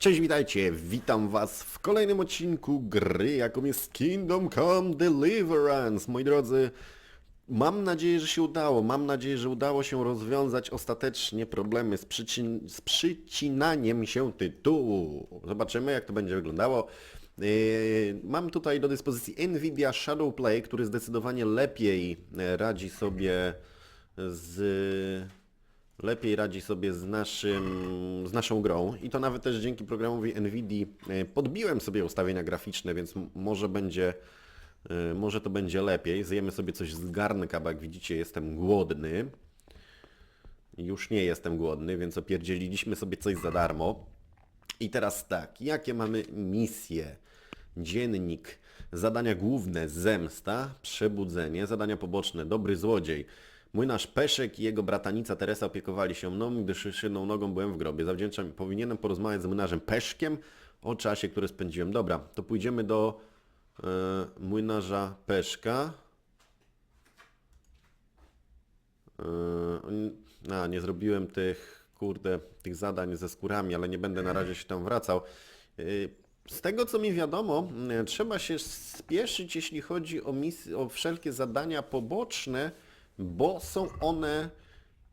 Cześć, witajcie, witam was w kolejnym odcinku gry, jaką jest Kingdom Come Deliverance. Moi drodzy, mam nadzieję, że się udało, mam nadzieję, że udało się rozwiązać ostatecznie problemy z przycinaniem się tytułu. Zobaczymy, jak to będzie wyglądało. Mam tutaj do dyspozycji Nvidia Shadow Play, który zdecydowanie radzi sobie z naszą grą i to nawet też dzięki programowi Nvidii podbiłem sobie ustawienia graficzne, więc może to będzie lepiej. Zjemy sobie coś z garnka, bo jak widzicie jestem głodny. Już nie jestem głodny, więc opierdzieliliśmy sobie coś za darmo. I teraz tak, jakie mamy misje? Dziennik, zadania główne, zemsta, przebudzenie, zadania poboczne, dobry złodziej. Młynarz Peszek i jego bratanica Teresa opiekowali się mną, gdyż szybną nogą byłem w grobie. Powinienem porozmawiać z młynarzem Peszkiem o czasie, który spędziłem. Dobra, to pójdziemy do młynarza Peszka. Nie zrobiłem tych zadań ze skórami, ale nie będę na razie się tam wracał. Z tego co mi wiadomo, trzeba się spieszyć, jeśli chodzi o wszelkie zadania poboczne, bo są one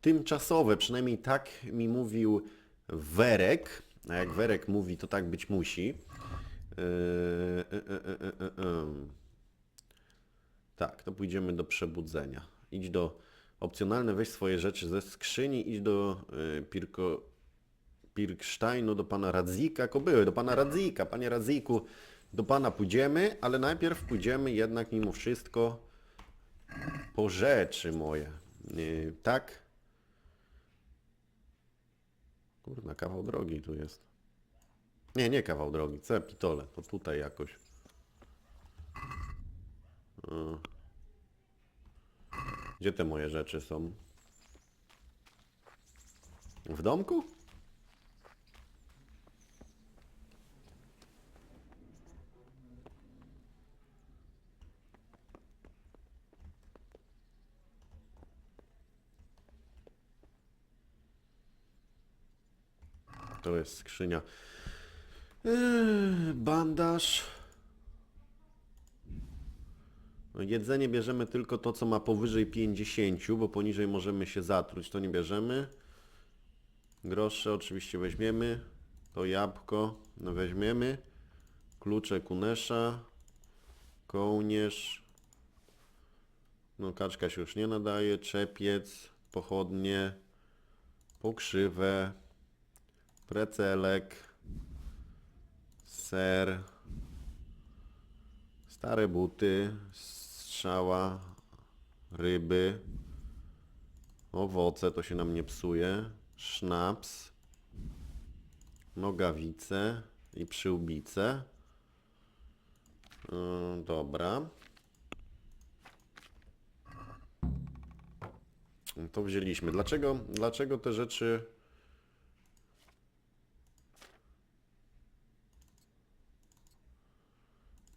tymczasowe, przynajmniej tak mi mówił Werek, a jak Werek mówi, to tak być musi. Tak, to pójdziemy do przebudzenia. Idź do opcjonalne, weź swoje rzeczy ze skrzyni, idź do Pirksteinu, do pana Radzika, do pana Radzika, panie Radziku, do pana pójdziemy, ale najpierw pójdziemy jednak mimo wszystko po rzeczy moje. Tak? Kurna, kawał drogi tu jest. Nie kawał drogi, co pitole, to tutaj jakoś. Gdzie te moje rzeczy są? W domku? To jest skrzynia. Bandaż. Jedzenie bierzemy tylko to, co ma powyżej 50, bo poniżej możemy się zatruć. To nie bierzemy. Grosze oczywiście weźmiemy. To jabłko weźmiemy. Klucze Kunesza. Kołnierz. No kaczka się już nie nadaje. Czepiec. Pochodnie. Pokrzywę. Precelek. Ser. Stare buty, strzała, ryby, owoce, to się nam nie psuje, sznaps, nogawice i przyłbice. Dobra. To wzięliśmy. Dlaczego te rzeczy...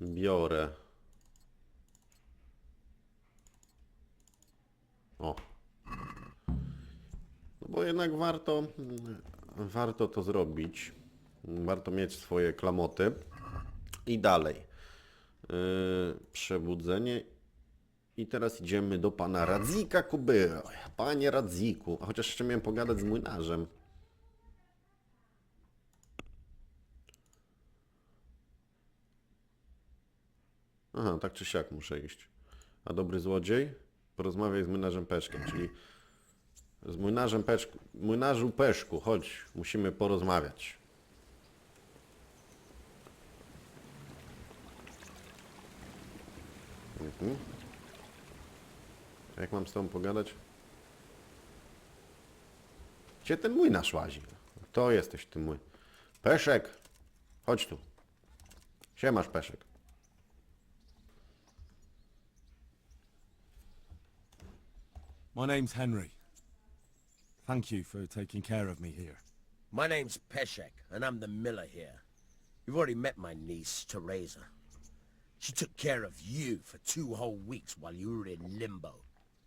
biorę? O. No bo jednak warto to zrobić. Warto mieć swoje klamoty. I dalej. Przebudzenie. I teraz idziemy do pana Radzika Kuby. Panie Radziku. A chociaż jeszcze miałem pogadać z młynarzem. Aha, tak czy siak muszę iść. A dobry złodziej? Porozmawiaj z młynarzem Peszkiem, czyli z młynarzem Peszku. Młynarzu Peszku, chodź, musimy porozmawiać. Jak mam z tobą pogadać? Gdzie ten młynarz łazi? To jesteś ty mój. Peszek! Chodź tu. Siemasz, Peszek. My name's Henry. Thank you for taking care of me here. My name's Peshek, and I'm the miller here. You've already met my niece, Teresa. She took care of you for 2 whole weeks while you were in limbo.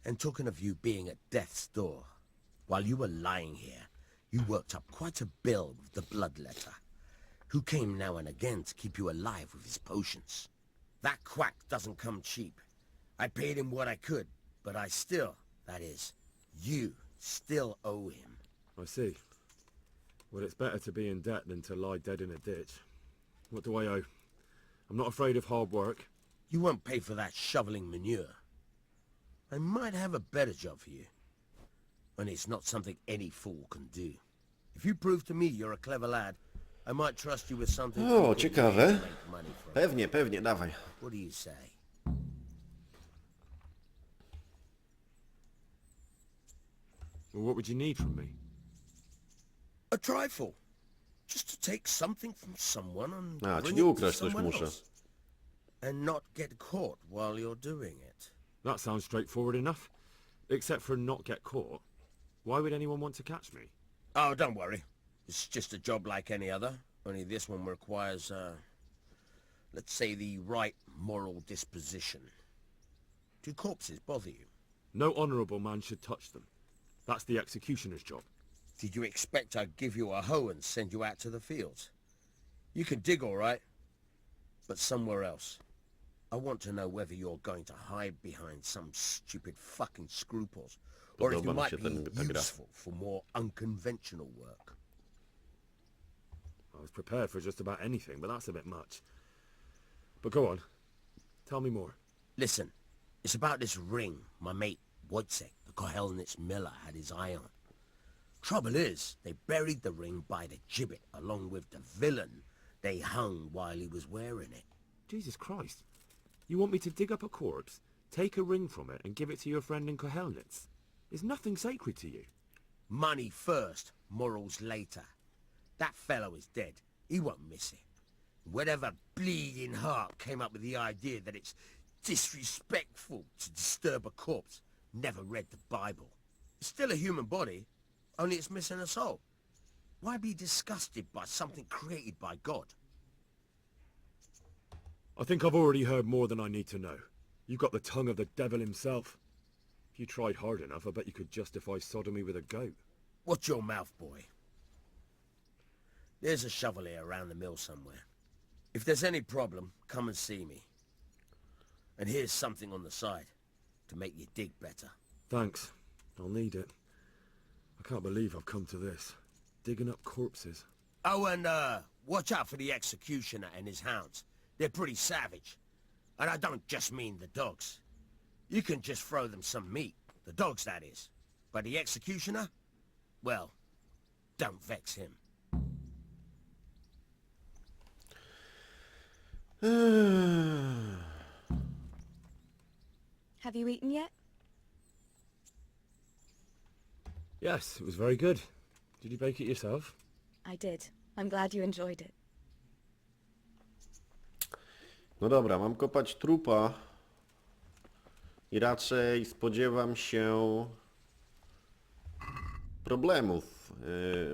And talking of you being at death's door, while you were lying here, you worked up quite a bill with the bloodletter. who came now and again to keep you alive with his potions. That quack doesn't come cheap. I paid him what I could, but I still, that is, you still owe him. I see. Well, it's better to be in debt than to lie dead in a ditch. What do I owe? I'm not afraid of hard work. You won't pay for that shoveling manure. I might have a better job for you. And it's not something any fool can do. If you prove to me you're a clever lad, I might trust you with something O, you could ciekawe. make money from. Pewnie, pewnie, dawaj. What do you say? Well, what would you need from me? A trifle. Just to take something from someone and A, bring czyli it to ukraść coś someone muszę. else. And not get caught while you're doing it. That sounds straightforward enough. Except for not get caught. Why would anyone want to catch me? Oh, don't worry. It's just a job like any other. Only this one requires, let's say the right moral disposition. Do corpses bother you? No honourable man should touch them. That's the executioner's job. Did you expect I'd give you a hoe and send you out to the fields? You can dig all right, but somewhere else. I want to know whether you're going to hide behind some stupid fucking scruples, or if you Podoba mi might się be ta gra. useful for more unconventional work. I was prepared for just about anything, but that's a bit much. But go on. Tell me more. Listen, it's about this ring my mate Wojciech, the Kohelnitz miller, had his eye on. Trouble is, they buried the ring by the gibbet along with the villain they hung while he was wearing it. Jesus Christ. You want me to dig up a corpse, take a ring from it, and give it to your friend in Kohelnitz? Is nothing sacred to you? Money first, morals later. That fellow is dead. He won't miss it. Whatever bleeding heart came up with the idea that it's disrespectful to disturb a corpse never read the Bible. It's still a human body, only it's missing a soul. Why be disgusted by something created by God? I think I've already heard more than I need to know. You've got the tongue of the devil himself. If you tried hard enough, I bet you could justify sodomy with a goat. Watch your mouth, boy. There's a shovel here around the mill somewhere. If there's any problem, come and see me. And here's something on the side to make you dig better. Thanks. I'll need it. I can't believe I've come to this. Digging up corpses. Oh, and watch out for the executioner and his hounds. They're pretty savage. And I don't just mean the dogs. You can just throw them some meat. The dogs, that is. But the executioner? Well, don't vex him. Have you eaten yet? Yes, it was very good. Did you bake it yourself? I did. I'm glad you enjoyed it. No dobra, mam kopać trupa i raczej spodziewam się problemów,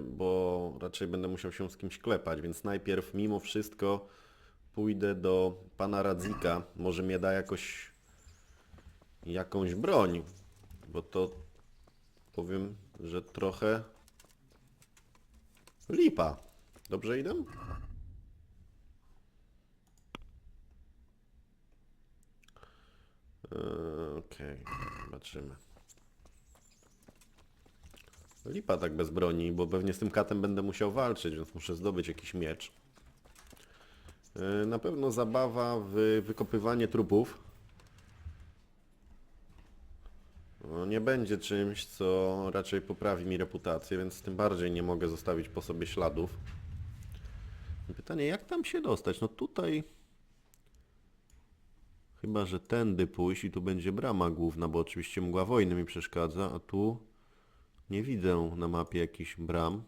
bo raczej będę musiał się z kimś klepać, więc najpierw mimo wszystko pójdę do pana Radzika, może mnie da jakąś broń, bo to powiem, że trochę lipa. Dobrze idę? Okej, zobaczymy. Lipa tak bez broni, bo pewnie z tym katem będę musiał walczyć, więc muszę zdobyć jakiś miecz. Na pewno zabawa w wykopywanie trupów nie będzie czymś, co raczej poprawi mi reputację, więc tym bardziej nie mogę zostawić po sobie śladów. Pytanie, jak tam się dostać? No tutaj... Chyba że tędy pójść i tu będzie brama główna, bo oczywiście mgła wojny mi przeszkadza, a tu nie widzę na mapie jakichś bram.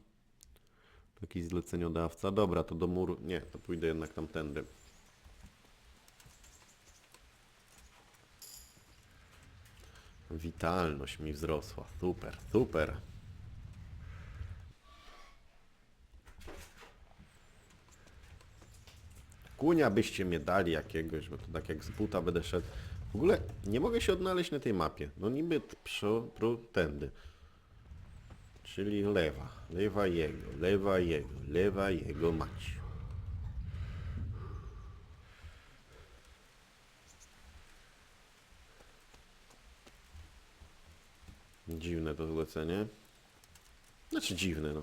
Taki zleceniodawca. Dobra, to do muru... Nie, to pójdę jednak tamtędy. Witalność mi wzrosła. Super, super. Kunia byście mnie dali jakiegoś, bo to tak jak z buta będę szedł. W ogóle nie mogę się odnaleźć na tej mapie. No niby tędy. Czyli lewa. Lewa jego, lewa jego, lewa jego mać. Dziwne to zlecenie. Znaczy dziwne, no.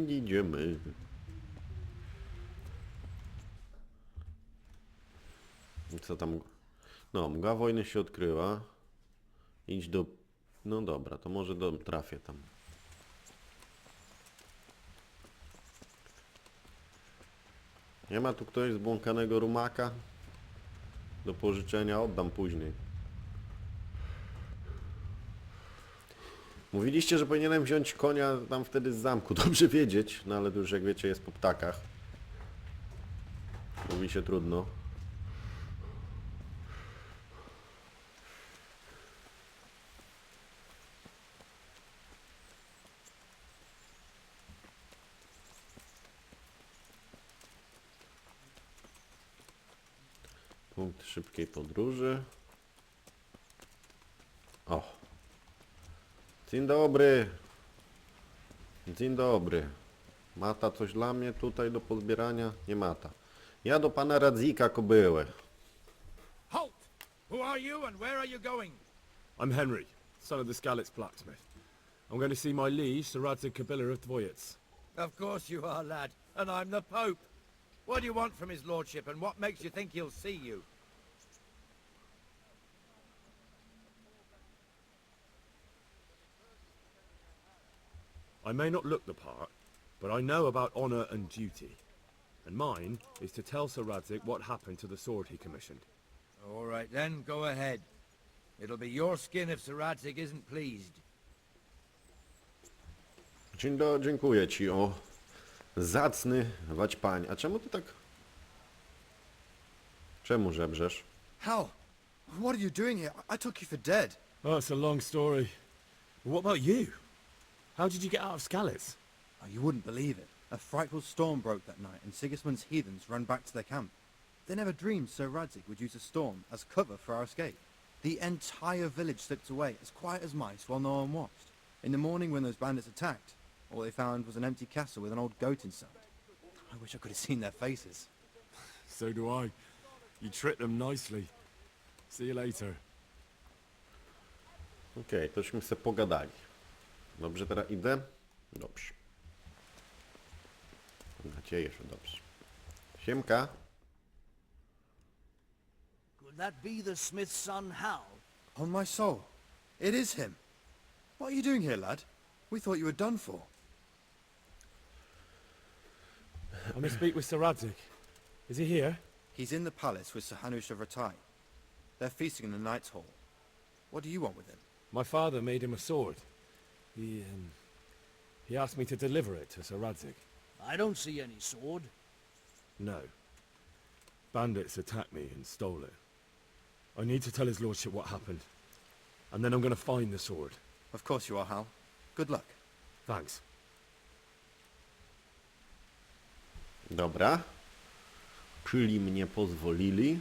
Idziemy. I co tam? No, mgła wojny się odkryła. Idź do... No dobra, to może trafię tam. Nie ma tu ktoś zbłąkanego rumaka? Do pożyczenia oddam później. Mówiliście, że powinienem wziąć konia tam wtedy z zamku. Dobrze wiedzieć, no ale to już jak wiecie jest po ptakach. Mówi się trudno. Punkt szybkiej podróży. O. Dzień dobry. Dzień dobry. Mata coś dla mnie tutaj do pozbierania? Nie mata. Ja do pana Radzika kobyłę. Halt! Who are you and where are you going? I'm Henry, son of the Skalitz blacksmith. I'm going to see my liege, Sir Radzig Kobyla of Dvoyets. Of course you are, lad, and I'm the Pope. What do you want from his lordship, and what makes you think he'll see you? I may not look the part, but I know about honour and duty. And mine is to tell Sir Radzig what happened to the sword he commissioned. All right then, go ahead. It'll be your skin if Sir Radzig isn't pleased. Dziękuję ci, o zacny waćpań. A czemu ty tak... Czemu żebrzesz? Hal, what are you doing here? I took you for dead. Oh, it's a long story. What about you? How did you get out of Skalitz? Oh, you wouldn't believe it. A frightful storm broke that night and Sigismund's heathens ran back to their camp. They never dreamed Sir Radzig would use a storm as cover for our escape. The entire village slipped away as quiet as mice while no one watched. In the morning when those bandits attacked, all they found was an empty castle with an old goat inside. I wish I could have seen their faces. So do I. You tricked them nicely. See you later. Okej, tośmy sobie pogadali. Dobrze, teraz idę? Dobrze. Mam nadzieję, że dobrze. Siemka. Could that be the smith's son, Hal? On my soul, it is him. What are you doing here, lad? We thought you were done for. I must speak with Sir Radzig. Is he here? He's in the palace with Sir Hanush of Ratai. They're feasting in the Knight's Hall. What do you want with him? My father made him a sword. He asked me to deliver it to Sir Radzig. I don't see any sword. No. Bandits attacked me and stole it. I need to tell his lordship what happened. And then I'm going to find the sword. Of course you are, Hal. Good luck. Thanks. Dobra. Czyli mnie pozwolili.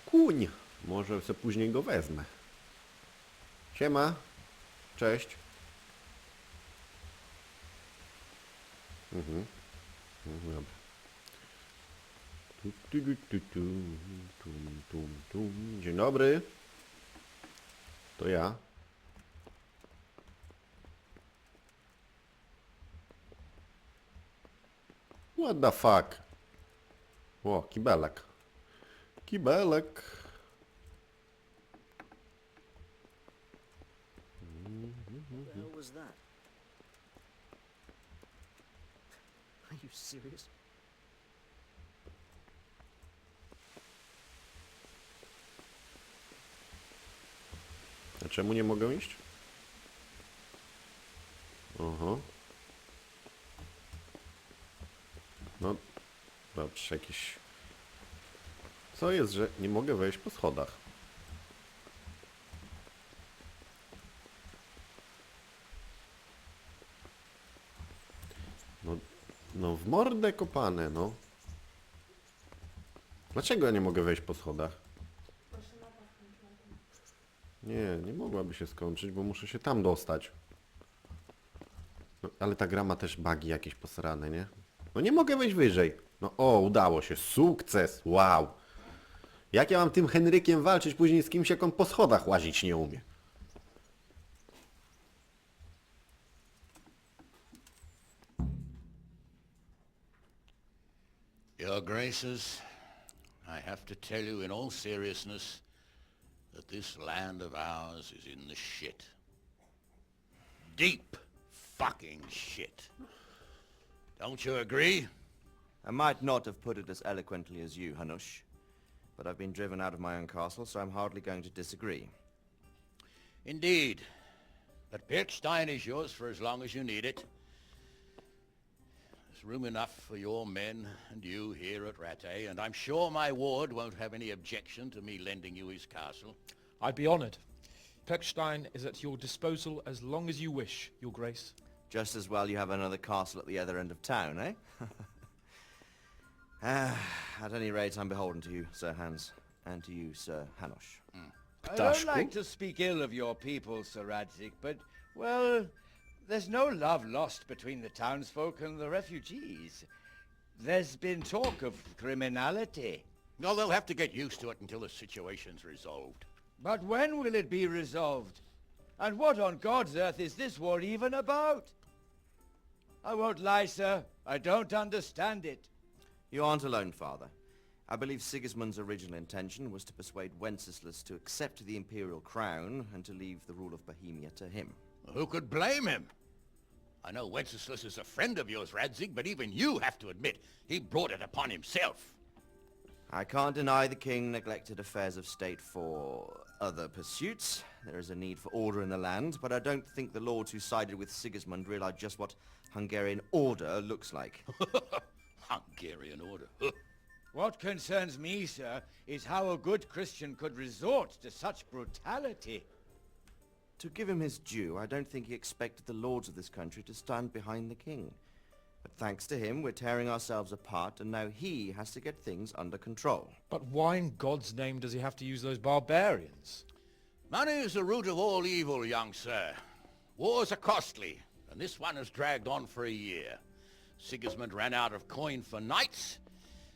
Kuń! Może sobie później go wezmę. Siema. Cześć. Dobra. Dzień dobry. To ja. What the fuck? O, kibelek. Kibelek. What the hell was that? Are you serious? A czemu nie mogę iść? Oho. No, dobrze, jakieś... Co jest, że nie mogę wejść po schodach? No w mordę kopane, no. Dlaczego ja nie mogę wejść po schodach? Nie mogłaby się skończyć, bo muszę się tam dostać. No, ale ta gra ma też bugi jakieś posrane, nie? No nie mogę wejść wyżej. No o, udało się. Sukces. Wow. Jak ja mam tym Henrykiem walczyć później z kimś, jak on po schodach łazić nie umie? Your Graces, I have to tell you in all seriousness that this land of ours is in the shit. Deep fucking shit. Don't you agree? I might not have put it as eloquently as you, Hanush, but I've been driven out of my own castle, so I'm hardly going to disagree. Indeed. But Pirkstein is yours for as long as you need it. There's room enough for your men and you here at Rattay, and I'm sure my ward won't have any objection to me lending you his castle. I'd be honoured. Pirkstein is at your disposal as long as you wish, Your Grace. Just as well you have another castle at the other end of town, eh? At any rate, I'm beholden to you, Sir Hans, and to you, Sir Hanush. I don't like to speak ill of your people, Sir Radzik, but, well, there's no love lost between the townsfolk and the refugees. There's been talk of criminality. Well, they'll have to get used to it until the situation's resolved. But when will it be resolved? And what on God's earth is this war even about? I won't lie, sir. I don't understand it. You aren't alone, Father. I believe Sigismund's original intention was to persuade Wenceslas to accept the imperial crown and to leave the rule of Bohemia to him. Who could blame him? I know Wenceslas is a friend of yours, Radzig, but even you have to admit he brought it upon himself. I can't deny the king neglected affairs of state for other pursuits. There is a need for order in the land, but I don't think the lords who sided with Sigismund realized just what Hungarian order looks like. Hungarian order. What concerns me, sir, is how a good Christian could resort to such brutality. To give him his due, I don't think he expected the lords of this country to stand behind the king. But thanks to him, we're tearing ourselves apart, and now he has to get things under control. But why in God's name does he have to use those barbarians? Money is the root of all evil, young sir. Wars are costly, and this one has dragged on for a year. Sigismund ran out of coin for knights,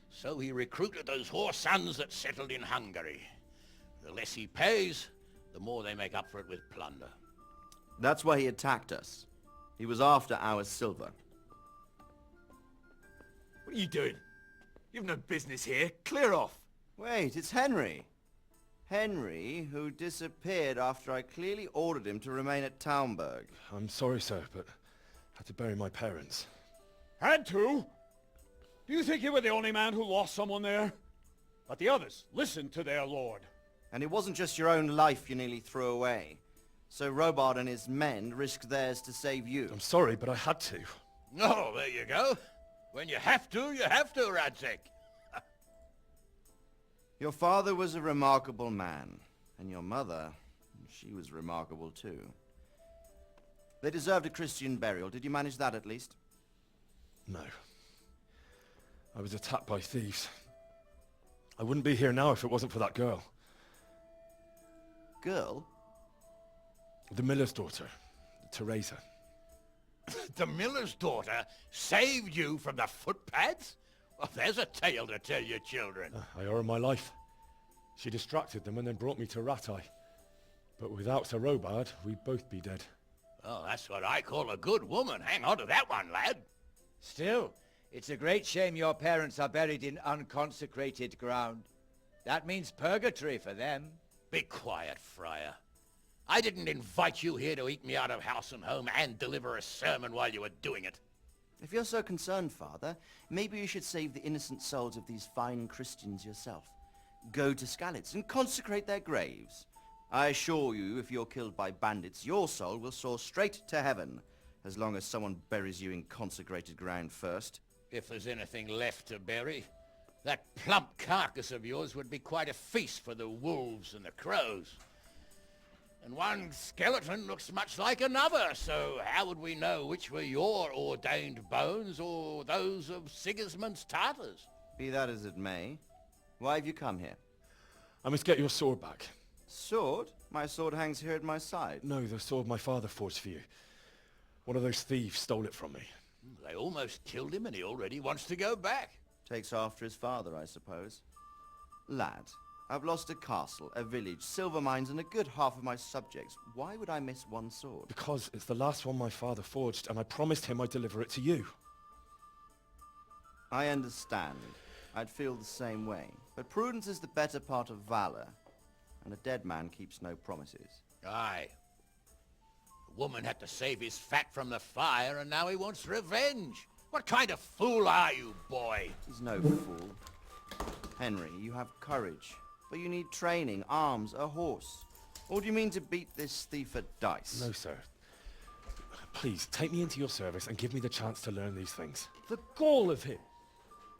so he recruited those whore sons that settled in Hungary. The less he pays, the more they make up for it with plunder. That's why he attacked us. He was after our silver. What are you doing? You've no business here. Clear off. Wait, it's Henry. Henry, who disappeared after I clearly ordered him to remain at Taumberg. I'm sorry, sir, but I had to bury my parents. Had to? Do you think you were the only man who lost someone there? But the others listened to their lord. And it wasn't just your own life you nearly threw away. So Robard and his men risked theirs to save you. I'm sorry, but I had to. Oh, there you go. When you have to, Radzig. Your father was a remarkable man. And your mother, she was remarkable too. They deserved a Christian burial. Did you manage that at least? No. I was attacked by thieves. I wouldn't be here now if it wasn't for that girl. Girl? The miller's daughter, Teresa. The miller's daughter saved you from the footpads? Well, there's a tale to tell your children. I owe her my life. She distracted them and then brought me to Rattay. But without Sir Robard, we'd both be dead. Oh, that's what I call a good woman. Hang on to that one, lad. Still, it's a great shame your parents are buried in unconsecrated ground. That means purgatory for them. Be quiet, Friar. I didn't invite you here to eat me out of house and home and deliver a sermon while you were doing it. If you're so concerned, Father, maybe you should save the innocent souls of these fine Christians yourself. Go to Skalitz and consecrate their graves. I assure you, if you're killed by bandits, your soul will soar straight to heaven, as long as someone buries you in consecrated ground first. If there's anything left to bury, that plump carcass of yours would be quite a feast for the wolves and the crows. And one skeleton looks much like another, so how would we know which were your ordained bones or those of Sigismund's Tartars? Be that as it may, why have you come here? I must get your sword back. Sword? My sword hangs here at my side. No, the sword my father forged for you. One of those thieves stole it from me. They almost killed him and he already wants to go back. Takes after his father, I suppose. Lad, I've lost a castle, a village, silver mines, and a good half of my subjects. Why would I miss one sword? Because it's the last one my father forged, and I promised him I'd deliver it to you. I understand. I'd feel the same way. But prudence is the better part of valor, and a dead man keeps no promises. Aye. The woman had to save his fat from the fire, and now he wants revenge. What kind of fool are you, boy? He's no fool. Henry, you have courage, but you need training, arms, a horse. Or do you mean to beat this thief at dice? No, sir. Please, take me into your service and give me the chance to learn these things. The gall of him.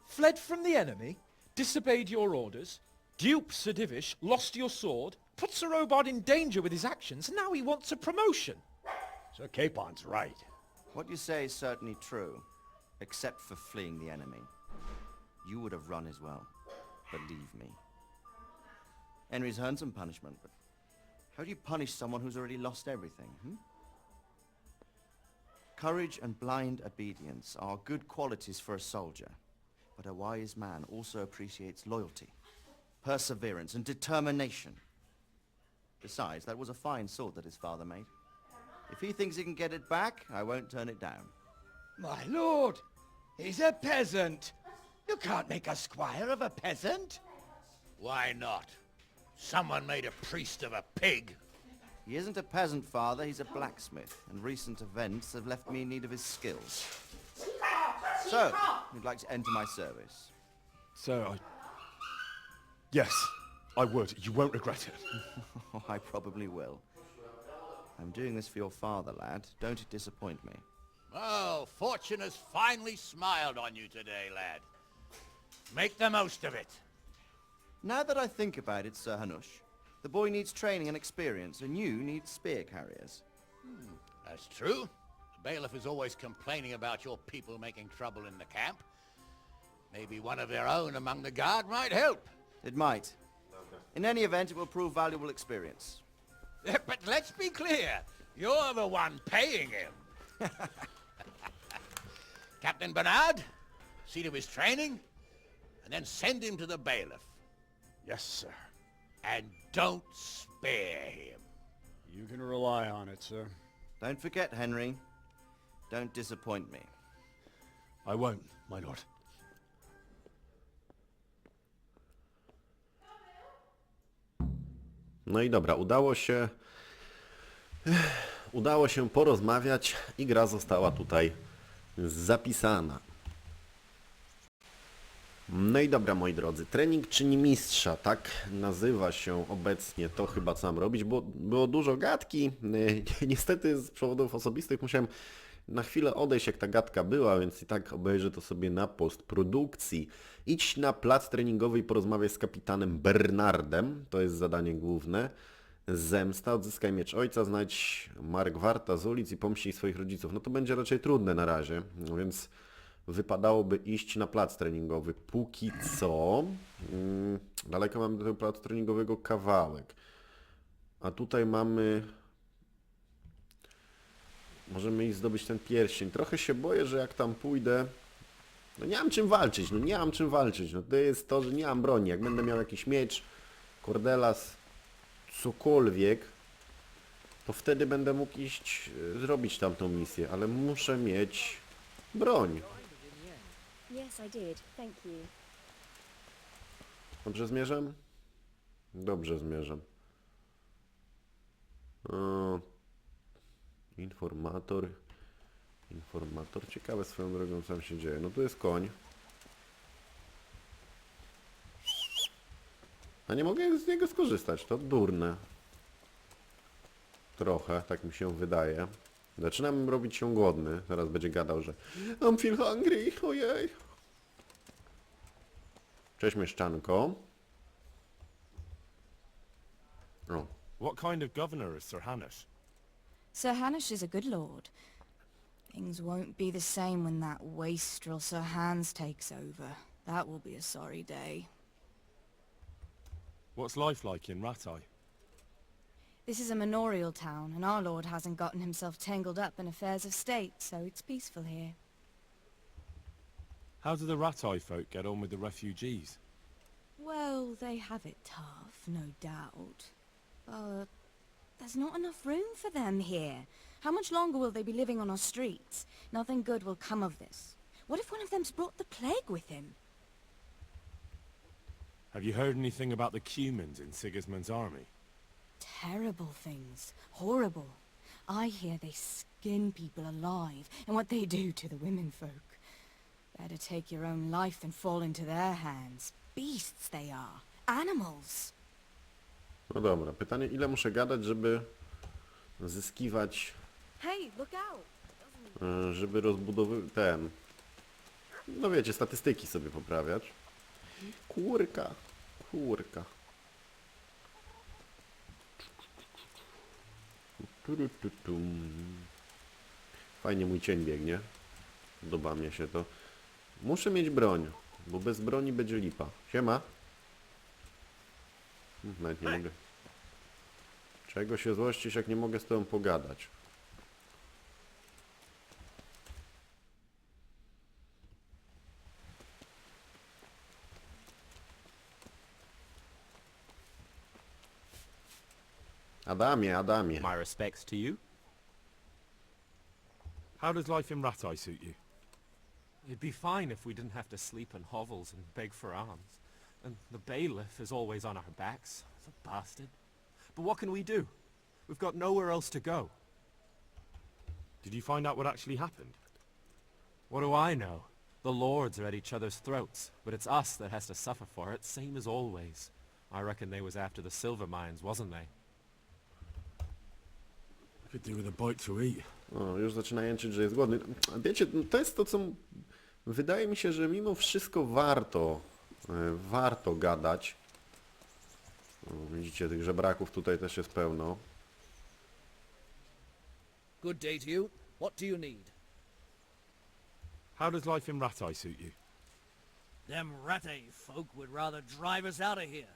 Fled from the enemy, disobeyed your orders, duped Sir Divish, lost your sword, put Sir Robard in danger with his actions, and now he wants a promotion. Sir Capon's right. What you say is certainly true, except for fleeing the enemy. You would have run as well, believe me. Henry's earned some punishment, but how do you punish someone who's already lost everything, Courage and blind obedience are good qualities for a soldier, but a wise man also appreciates loyalty, perseverance, and determination. Besides, that was a fine sword that his father made. If he thinks he can get it back, I won't turn it down. My lord, he's a peasant. You can't make a squire of a peasant. Why not? Someone made a priest of a pig. He isn't a peasant, father, he's a blacksmith, and recent events have left me in need of his skills. So, you'd like to enter my service? Sir, Yes, I would. You won't regret it. Oh, I probably will. I'm doing this for your father, lad. Don't disappoint me. Oh, fortune has finally smiled on you today, lad. Make the most of it. Now that I think about it, Sir Hanush, the boy needs training and experience, and you need spear carriers. That's true. The bailiff is always complaining about your people making trouble in the camp. Maybe one of their own among the guard might help. It might. In any event, it will prove valuable experience. But let's be clear. You're the one paying him. Captain Bernard, see to his training, and then send him to the bailiff. Yes, sir. And don't spare him. You can rely on it, sir. Don't forget, Henry. Don't disappoint me. I won't, my lord. No i dobra, udało się porozmawiać i gra została tutaj zapisana. No i dobra, moi drodzy, trening czyni mistrza, tak nazywa się obecnie to chyba, co mam robić, bo było dużo gadki. Niestety z powodów osobistych musiałem na chwilę odejść, jak ta gadka była, więc i tak obejrzę to sobie na postprodukcji. Idź na plac treningowy i porozmawiaj z kapitanem Bernardem, to jest zadanie główne. Zemsta, odzyskaj miecz ojca, znajdź Markwarta z ulic i pomścij swoich rodziców. No to będzie raczej trudne na razie, no więc wypadałoby iść na plac treningowy. Póki co, daleko mamy do tego placu treningowego kawałek. A tutaj mamy... Możemy iść zdobyć ten pierścień. Trochę się boję, że jak tam pójdę... No nie mam czym walczyć, no to jest to, że nie mam broni. Jak będę miał jakiś miecz, kordelas, cokolwiek, to wtedy będę mógł iść zrobić tamtą misję, ale muszę mieć broń. Yes, I did. Thank you. Dobrze zmierzam? Dobrze zmierzam. Informator. Ciekawe swoją drogą, co tam się dzieje. No tu jest koń. A nie mogę z niego skorzystać, to durne. Trochę, tak mi się wydaje. Zaczynam robić się głodny. Zaraz będzie gadał, że I'm feel hungry, ojej. Cześć, mieszczanko. O. What kind of governor is Sir Hanush? Sir Hanush is a good lord. Things won't be the same when that wastrel Sir Hans takes over. That will be a sorry day. What's life like in Rattay? This is a manorial town, and our lord hasn't gotten himself tangled up in affairs of state, so it's peaceful here. How do the Ratai folk get on with the refugees? Well, they have it tough, no doubt. But there's not enough room for them here. How much longer will they be living on our streets? Nothing good will come of this. What if one of them's brought the plague with him? Have you heard anything about the Cumans in Sigismund's army? Terrible things. Horrible. I hear they skin people alive, and what they do to the women folk. Better take your own life than fall into their hands. Beasts they are. Animals. No dobra, pytanie, ile muszę gadać, żeby zyskiwać, Hey, look out! żeby rozbudowywać ten, no wiecie, statystyki sobie poprawiać. Kurka, kurka. Fajnie mój cień biegnie. Podoba mnie się to. Muszę mieć broń, bo bez broni będzie lipa. Siema. Nawet nie mogę. Czego się złościsz, jak nie mogę z tobą pogadać? Adamie, Adamie. My respects to you. How does life in Ratai suit you? It'd be fine if we didn't have to sleep in hovels and beg for alms. And the bailiff is always on our backs. The bastard. But what can we do? We've got nowhere else to go. Did you find out what actually happened? What do I know? The lords are at each other's throats, but it's us that has to suffer for it, same as always. I reckon they was after the silver mines, wasn't they? I could do with a bite to eat. O, już zaczyna jęczyć, że jest głodny. Wiecie, to jest to, co... Wydaje mi się, że mimo wszystko warto gadać. O, widzicie, tych żebraków tutaj też jest pełno. Good day to you. What do you need? How does life in Ratai suit you? Them Rattay folk would rather drive us out of here.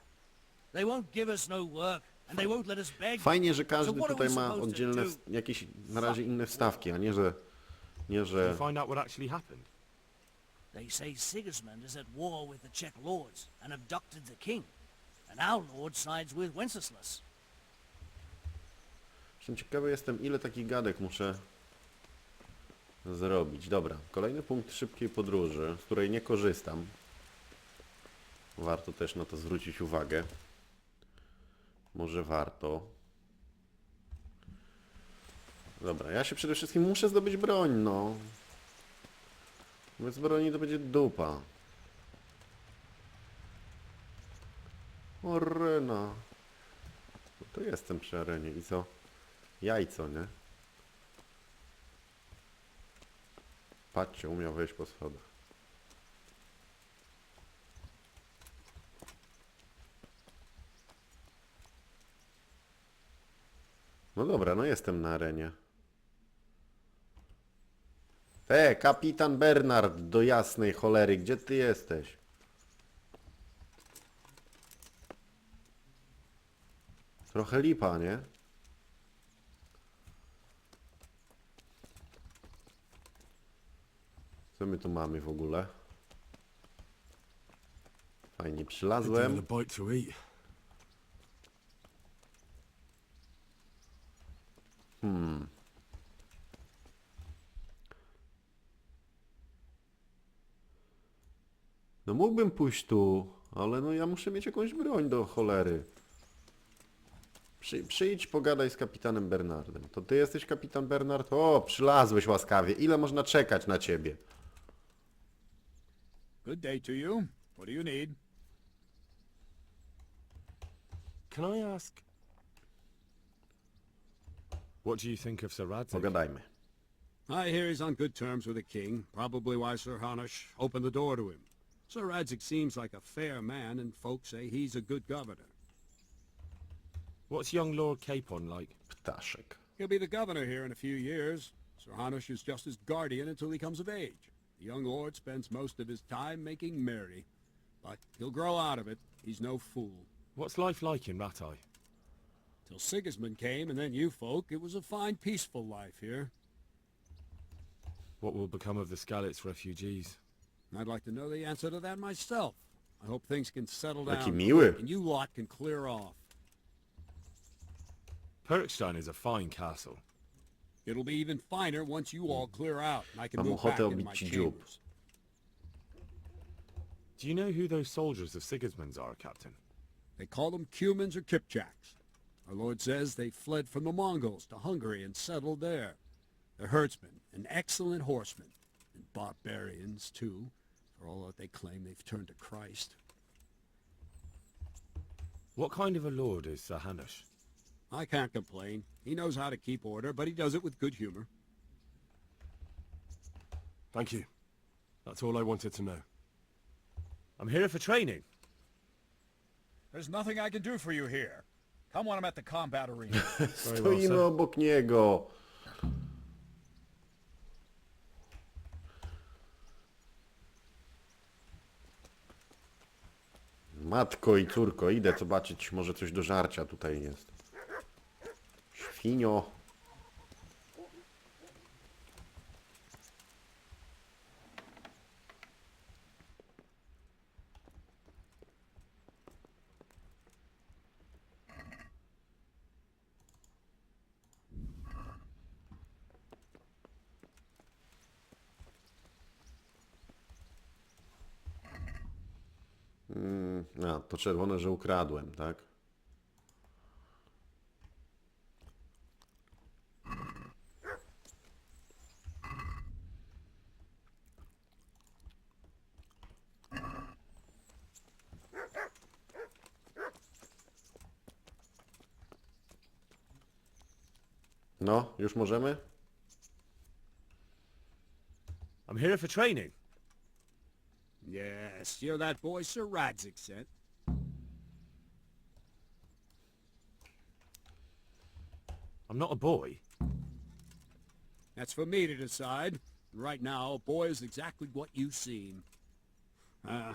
They won't give us no work, and they won't let us beg. Fajnie, że So każdy what are tutaj we ma supposed to oddzielne, do? jakieś na razie inne wstawki, a nie, że... Did you find out what actually happened? They say Sigismund is at war with the Czech lords and abducted the king. And our lord sides with Wenceslas. Ciekawy jestem, ile takich gadek muszę zrobić. Dobra, kolejny punkt szybkiej podróży, z której nie korzystam. Warto też na to zwrócić uwagę. Może warto. Dobra, ja się przede wszystkim muszę zdobyć broń, no. Bez broni to będzie dupa. Arena. No to jestem przy arenie i co? Jajco, nie? Patrzcie, umiał wejść po schodach. No dobra, no jestem na arenie. Kapitan Bernard, do jasnej cholery, gdzie ty jesteś? Trochę lipa, nie? Co my tu mamy w ogóle? Fajnie, przylazłem. Could do with a bite to eat. No mógłbym pójść tu, ale no ja muszę mieć jakąś broń do cholery. Przyjdź, pogadaj z kapitanem Bernardem. To ty jesteś kapitan Bernard? O, przylazłeś łaskawie. Ile można czekać na ciebie? Good day to you. What do you need? Can I ask... What do you think of Sir Radzig? Pogadajmy. I hear he's on good terms with the king, probably why Sir Hanush opened the door to him. Sir Radzig seems like a fair man, and folks say he's a good governor. What's young Lord Capon like? Ptaszek. He'll be the governor here in a few years. Sir Hanush is just his guardian until he comes of age. The young lord spends most of his time making merry. But he'll grow out of it. He's no fool. What's life like in Ratai? Till Sigismund came, and then you folk, it was a fine, peaceful life here. What will become of the Skalitz refugees? I'd like to know the answer to that myself. I hope things can settle down Jaki miły. and you lot can clear off. Perkstein is a fine castle. It'll be even finer once you all clear out and I can Mam move back ochotę into my obić ci dziób. chambers. Do you know who those soldiers of Sigismund's are, Captain? They call them Cumans or Kipchaks. Our lord says they fled from the Mongols to Hungary and settled there. They're herdsmen and excellent horsemen. And barbarians, too, for all that they claim they've turned to Christ. What kind of a lord is Sir Hanush? I can't complain. He knows how to keep order, but he does it with good humor. Thank you. That's all I wanted to know. I'm here for training. There's nothing I can do for you here. Come when I'm at the combat arena. Stoimy obok niego. Matko i córko, idę zobaczyć, może coś do żarcia tutaj jest. Świnio. A, to czerwone, że ukradłem, tak? No, już możemy? I'm here for training. Yes, you're that boy Sir Radzik sent. I'm not a boy. That's for me to decide. Right now, a boy is exactly what you seem. And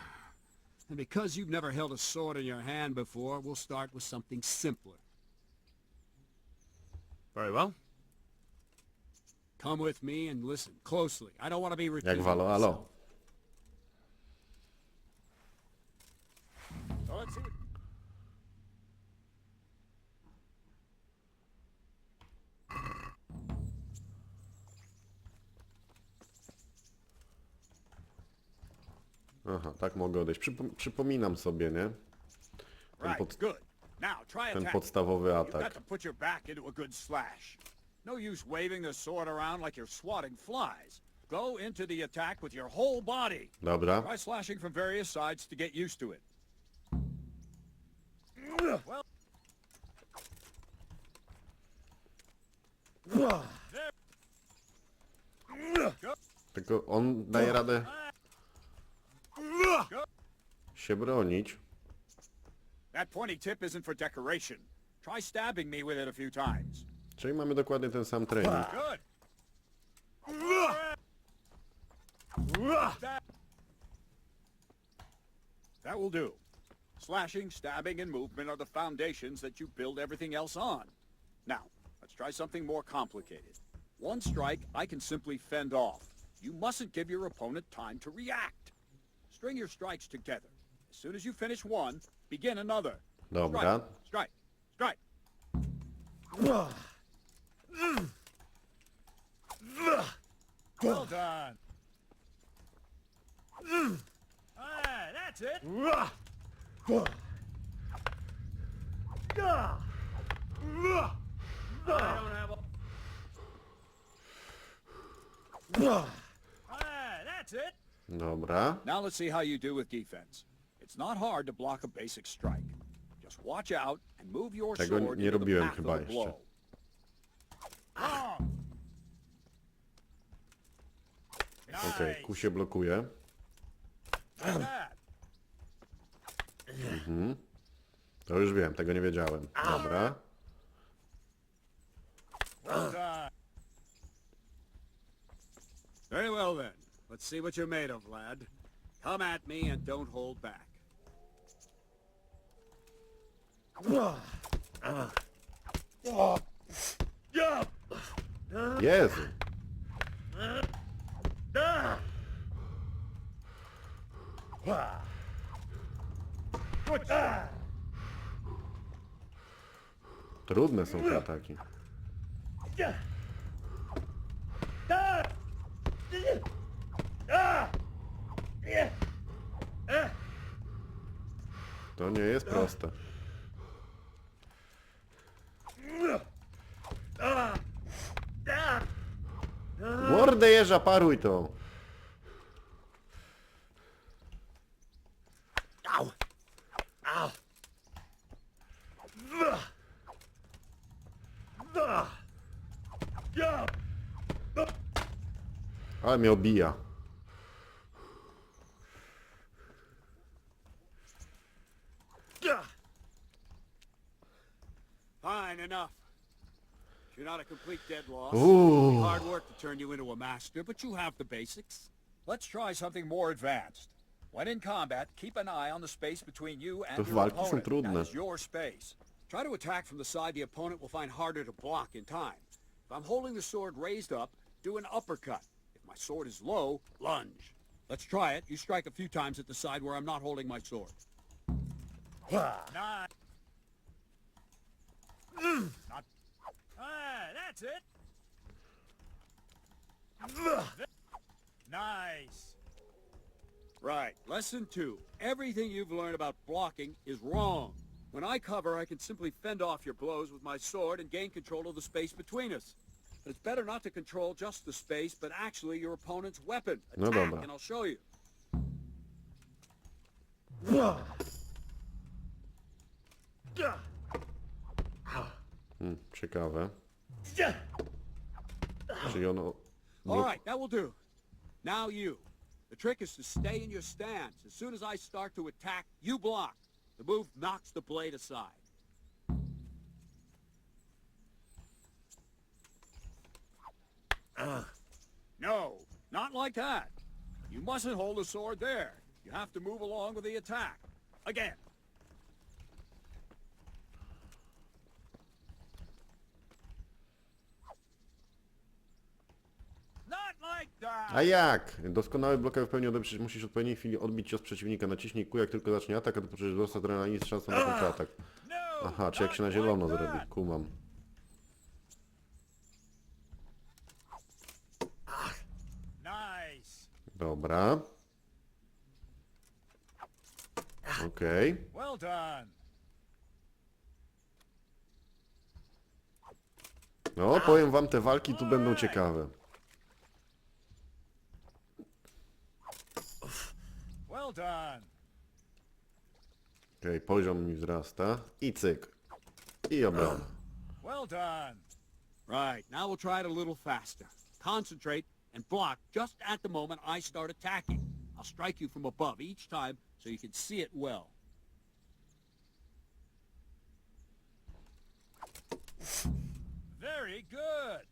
because you've never held a sword in your hand before, we'll start with something simpler. Very well. Come with me and listen closely. I don't want to be Jak repeating walo, myself. alo. So let's see what... Aha, tak mogę odejść. Przypominam sobie, nie? Right, good. Now try Ten attack. podstawowy You've got atak. to put your back into a good slash. No use waving the sword around like you're swatting flies. Go into the attack with your whole body. Dobra. Try slashing from various sides to get used to it. Well, Tylko on daje radę się bronić. that pointy tip isn't for decoration. Try stabbing me with it a few times. Czyli mamy dokładnie ten sam trening. Good. That will do. Slashing, stabbing, and movement are the foundations that you build everything else on. Now, let's try something more complicated. One strike I can simply fend off. You mustn't give your opponent time to react. String your strikes together. As soon as you finish one, begin another. Dobra. Strike. Strike. Well done. That's it. That's it. Dobra. Now let's see how you do with defense. It's not hard to block a basic strike. Just watch out and move your Tego sword nie into the robiłem path chyba of the jeszcze. blow. Okej, ku się blokuje. Mhm. To już wiem, tego nie wiedziałem. Dobra. Very well then. Let's see what you're made of, lad. Come at me and don't hold back. Jezu. Trudne są te ataki. To nie jest proste. Mordę jeża, paruj to! Ow! Ow! Ale mnie obija. Fine, enough. You're not a complete dead loss. Ooh. It'll be hard work to turn you into a master, but you have the basics. Let's try something more advanced. When in combat, keep an eye on the space between you Te and your walki są opponent. trudne. That is your space. Try to attack from the side the opponent will find harder to block in time. If I'm holding the sword raised up, do an uppercut. If my sword is low, lunge. Let's try it. You strike a few times at the side where I'm not holding my sword. Nice. Not. That's it. Nice. Right. Lesson 2. Everything you've learned about blocking is wrong. When I cover, I can simply fend off your blows with my sword and gain control of the space between us. But it's better not to control just the space, but actually your opponent's weapon. No Attack, dobra. and I'll show you. Ciekawe. Czyli ono... All right, that will do. Now you. The trick is to stay in your stance. As soon as I start to attack, you block. The move knocks the blade aside. No, not like that. You mustn't hold the sword there. You have to move along with the attack. Again. Not like that. A jak? Doskonały blok w pełni odebrać, musisz w odpowiedniej chwili odbić cios przeciwnika. Naciśnij Q, jak tylko zacznie atak, a to poczujesz dostać adrenaliny z szansą na kontratak. Aha, czy jak się na zielono zrobi? Kumam. Nice. Dobra. Okej. Well done. No, powiem wam, te walki tu będą ciekawe. Well done. Okej, poziom mi wzrasta. I cyk. I obrona. Well done. Right, now we'll try it a little faster. Concentrate and block just at the moment I start attacking. I'll strike you from above each time so you can see it well. Very good.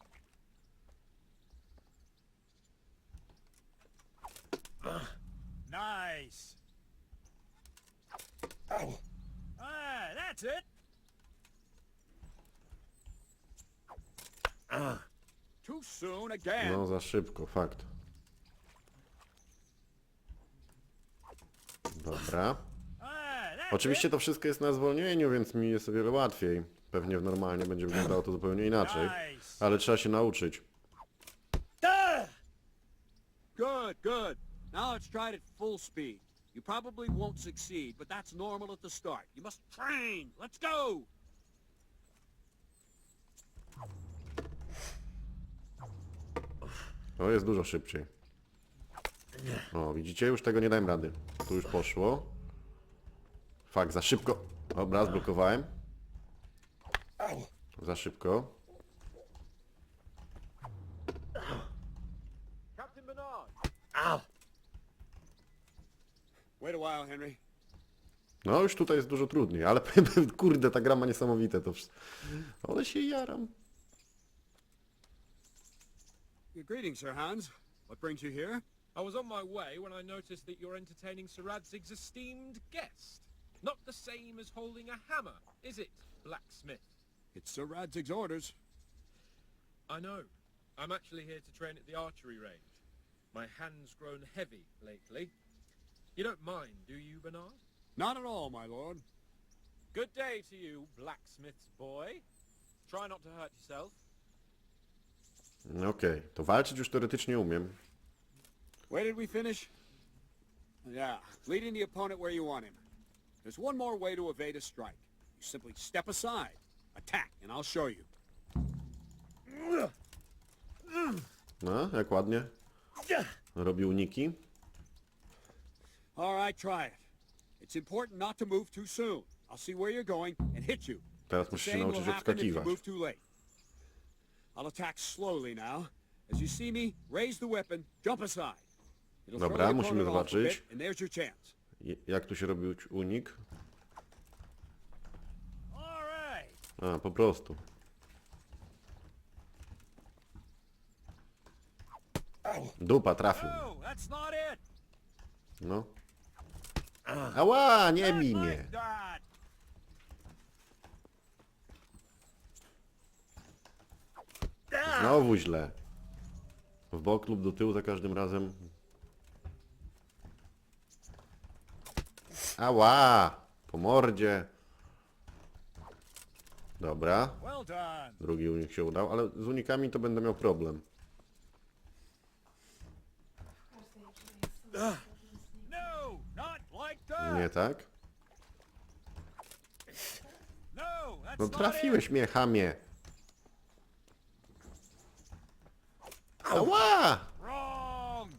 Nice. That's it. Too soon again. No, za szybko, fakt. Dobra. Oczywiście to wszystko jest na zwolnieniu, więc mi jest o wiele łatwiej. Pewnie normalnie będzie wyglądało to zupełnie inaczej. Ale trzeba się nauczyć. Good, good. Now let's try it at full speed. You probably won't succeed, but that's normal at the start. You must train. Let's go! O, jest dużo szybciej. O, widzicie? Już tego nie dałem rady. Tu już poszło. Fakt, za szybko. Dobra, zblokowałem. Za szybko. Captain Bernard. Wait a while, Henry. No, już tutaj jest dużo trudniej, ale kurde, ta gra ma niesamowite to wszystko. Ale się jaram. Greetings, Sir Hans. What brings you here? I was on my way when I noticed that you're entertaining Sir Radzig's esteemed guest. Not the same as holding a hammer, is it, blacksmith? It's Sir Radzig's orders. I know. I'm actually here to train at the archery range. My hand's grown heavy lately. You don't mind, do you, Bernard? Not at all, my lord. Good day to you, blacksmith's boy. Try not to hurt yourself. Okej, to walczyć już teoretycznie umiem. Where did we finish? Yeah, leading the opponent where you want him. There's one more way to evade a strike. You simply step aside, attack, and I'll show you. No, jak ładnie. Robi uniki. All right, try it. It's important not to move too soon. I'll see where you're going and hit you. Teraz The musisz się same will nauczyć happen if you odskakiwać. move too late. I'll attack slowly now. As you see me, raise the weapon, jump aside. It'll throw Dobra, the musimy opponent off a zobaczyć. bit, and there's your chance. Jak tu się robi unik? All right. A, po prostu. Dupa, trafił. Oh, that's not it. No. Ała, nie bij mnie. Like that. Znowu źle. W bok lub do tyłu za każdym razem. Ała! Po mordzie. Dobra. Well done. Drugi unik się udał, ale z unikami to będę miał problem. No, not like that. Nie tak? No, that's No not trafiłeś it. mnie, chamie. Ała! Wrong.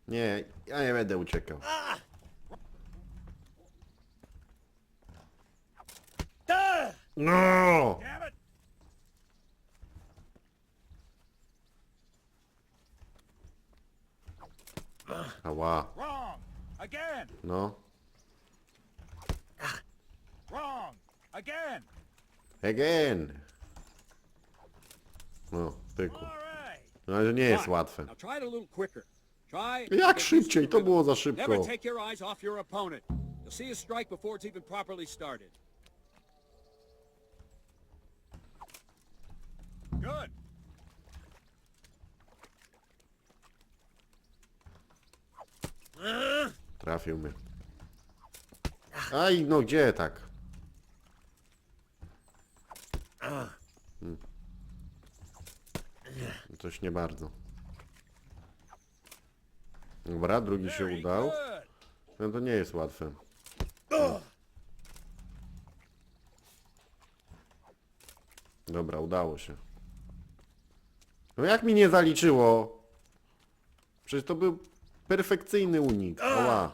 Nie, ja nie będę uciekał. No! Damn it. Ała. Wrong. Again. No. Wrong. Again. Again. No, tyku. All right. No ale nie jest Fine. łatwe. Now try it a little quicker. Try. Jak szybciej? To było za szybko. Never take your eyes off your opponent. You'll see a strike before it's even properly started. Good. Trafił mnie. Aj, no gdzie tak? Coś nie bardzo. Dobra, drugi się udał. No to nie jest łatwe. Dobra, udało się. No jak mi nie zaliczyło? Przecież to był perfekcyjny unik. Oła.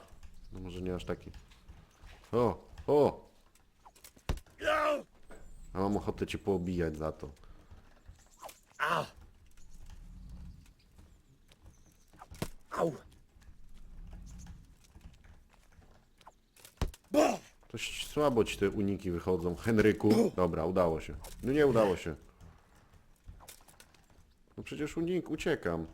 No może nie aż taki. O, o. A mam ochotę cię poobijać za to. Dość słabo ci te uniki wychodzą, Henryku. Dobra, udało się. No nie udało się. No przecież unik, uciekam.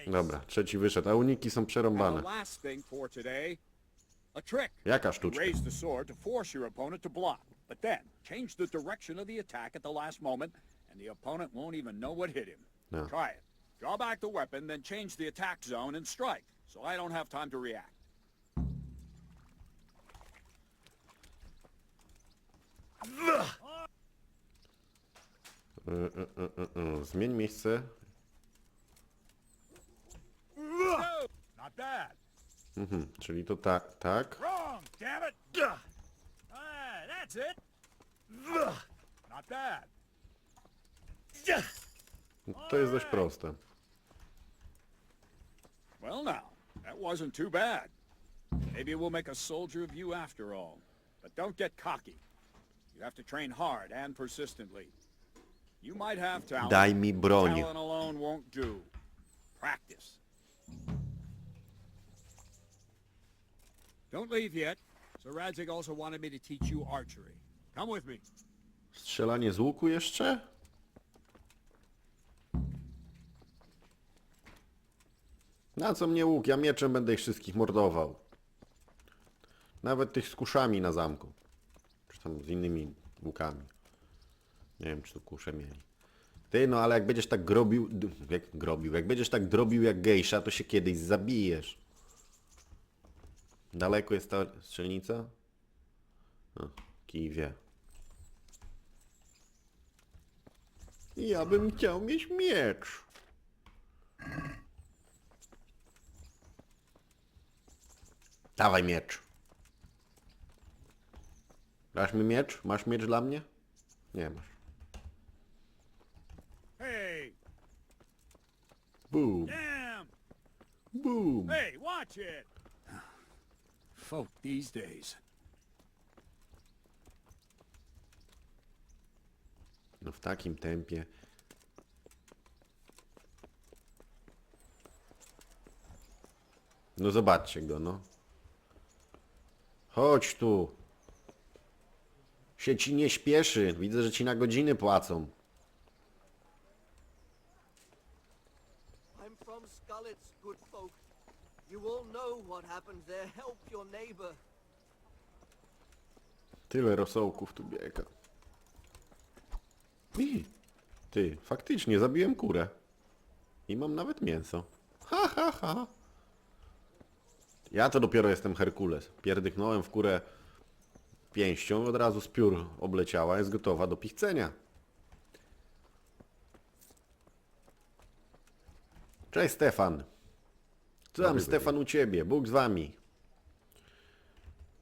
Dobra, trzeci wyszedł, a uniki są And the przerąbane. last thing for today, a trick. Jaka sztuczka? Raise the sword to force your opponent to block, but then change the direction of the attack at the last moment, and the opponent won't even know what hit him. No. Try it. Draw back the weapon, then change the attack zone and strike, so I don't have time to react. Zmień miejsce. No, not bad. Czyli to tak, tak. Wrong, damn it. That's it. Not bad. To jest dość proste. Well now, that wasn't too bad. Maybe we'll make a soldier of you after all. But don't get cocky. You have to train hard and persistently. You might have talent. Daj mi broń. Talent alone won't do. Practice. Don't leave yet. Sir Radzig also wanted me to teach you archery. Come with me. Strzelanie z łuku jeszcze? Na co mnie łuk? Ja mieczem będę ich wszystkich mordował. Nawet tych z kuszami na zamku. Czy tam z innymi łukami. Nie wiem, czy tu kusze mieli. Ty, no ale jak będziesz tak grobił... Jak będziesz tak drobił jak gejsza, to się kiedyś zabijesz. Daleko jest ta strzelnica? O, kij wie. Ja bym chciał mieć miecz. Dawaj miecz. Dasz mi miecz? Masz miecz dla mnie? Nie masz. Hey! Boom. Damn! Boom. Hey, watch it! Folk these days. No w takim tempie. No zobaczcie go, no. Chodź tu. Się ci nie śpieszy. Widzę, że ci na godziny płacą. I'm from Scarlet's, good folk. You all know what happened there. Help your neighbor. Tyle rosołków tu biega. Ty, faktycznie zabiłem kurę. I mam nawet mięso. Ha, ha, ha. Ja to dopiero jestem Herkules. Pierdyknąłem w kurę pięścią, od razu z piór obleciała, jest gotowa do pichcenia. Cześć Stefan. Co tam Stefan u ciebie? Bóg z wami.